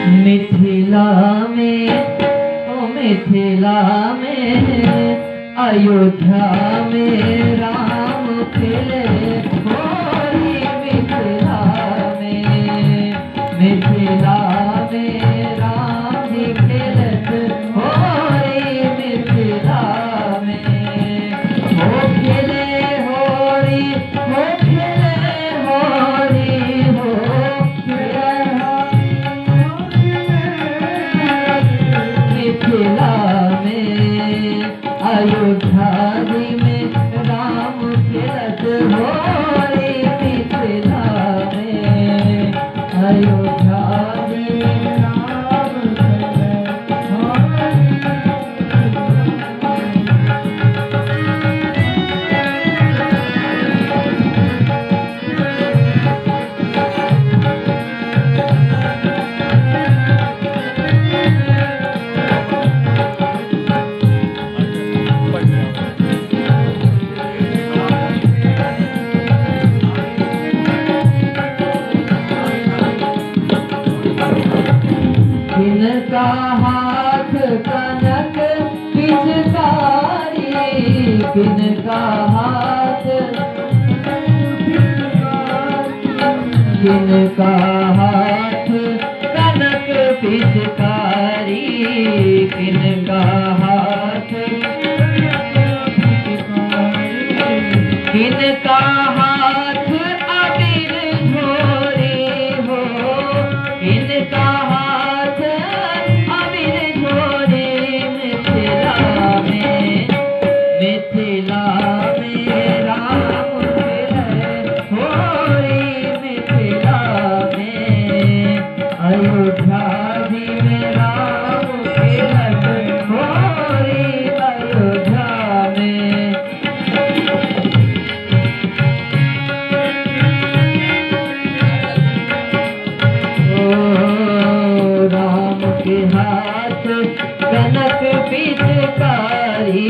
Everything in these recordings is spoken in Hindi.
मिथिला में, ओ मिथिला में, अयोध्या में राम खिले होरी मिथिला में, मिथिला में राम जी खेलत होरी मिथिला में। हो खेले होरी, हो खेले होरी, हो मिथिला में, अयोध्या में राम खेलत होरी मिथिला में, अयोध्या में राम खेलत होरी। किनका हाथ कनक पिचकारी, किनका हाथ, किनका हाथ कनक पिचकारी, किनका हाथ, किनका हाथ अबीर झोरी हो, किनका हाथ अबीर झोरी मिथिला में, मिथिला में राम खेले होरी मिथिला में, अयोध्या में राम खेलत होरी अयोध्या में। राम के हाथ कनक पिचकारी,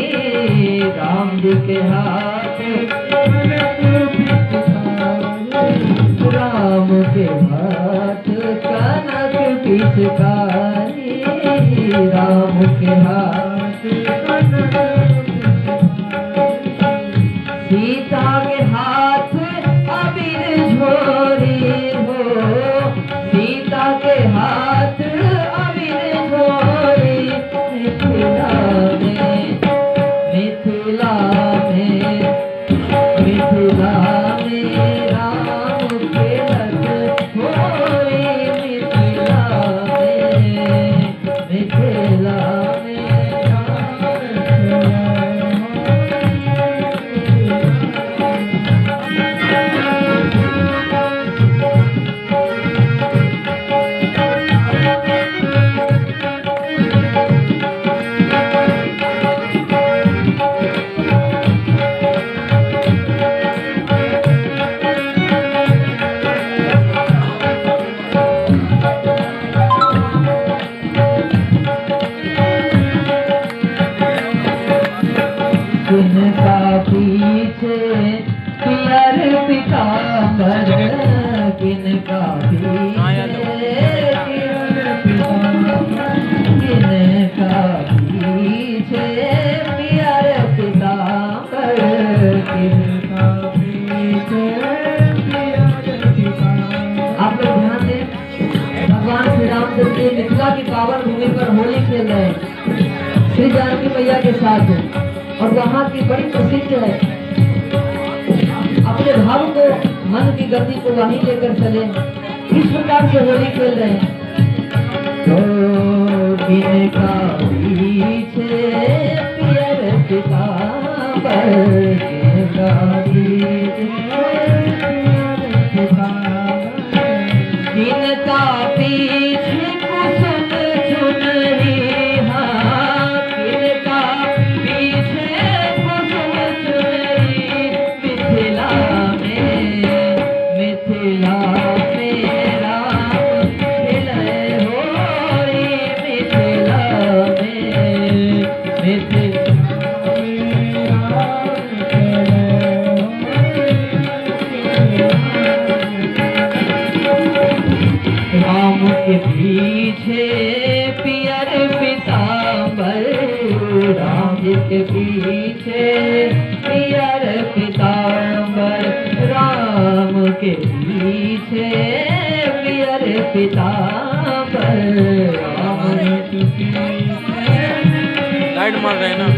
राम जी के हाथ कनक पिचकारी, राम के हाथ कनक पिचकारी, राम के हाथ कनक पिचकारी। सीता के हाथ अबीर झोरी हो, सीता के हाथ अबीर झोरी मिथिला में, मिथिला में, मिथिला में राम खेलत होरी मिथिला में, मिथिला में राम किनका पीछे पियर पीताम्बर, किनका पीछे पियर पीताम्बर, किनका पीछे पियर पीताम्बर, किनका पीछे पियर पीताम्बर। आप लोग ध्यान दें, भगवान श्री रामचंद्र जी मिथिला की पावन भूमि पर होली खेल रहे हैं श्री जानकी मैया के साथ, और वहाँ की बड़ी प्रसिद्ध है। अपने भाव को, मन की गति को वहीं लेकर चले, इस प्रकार से होली खेल रहे हैं। तो किनका पीछे पियर पीताम्बर, किनका पीछे पियर पीताम्बर, किनका पीछे कुसुम चुनरी, किनका पीछे कुसुम चुनरी मिथिला में, मिथिला में राम खिले होरी मिथिला में, के पीछे पियर पीतांबर, राम जी के पीछे पियर पीतांबर, राम के पीछे पियर पीतांबर, राम के पीछे। लाइट मार रहे हैं ना।